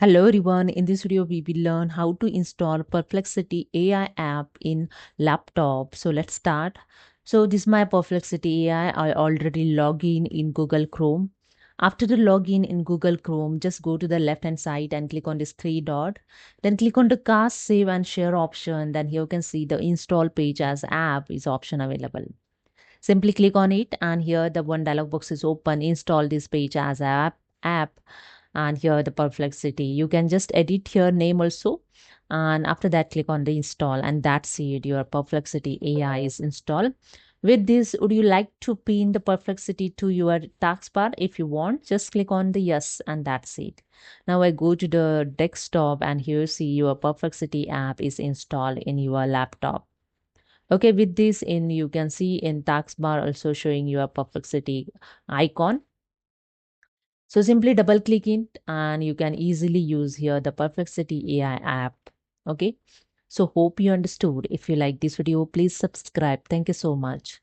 Hello everyone, in this video we will learn how to install Perplexity AI app in laptop. So let's start. So this is my Perplexity AI. I already log in Google Chrome. After the login in Google Chrome, just go to the left hand side and click on this three dot. Then click on the cast, save and share option. Then here you can see the install page as app is option available. Simply click on it and here the one dialog box is open. Install this page as app and here the perplexity. You can just edit here name also. And after that, click on the install and that's it. Your perplexity AI is installed. With this, would you like to pin the perplexity to your taskbar? If you want, just click on the yes and that's it. Now I go to the desktop and here see your perplexity app is installed in your laptop. Okay, with this in you can see in taskbar also showing your perplexity icon. So simply double click it and you can easily use here the Perplexity AI app. Okay. So hope you understood. If you like this video, please subscribe. Thank you so much.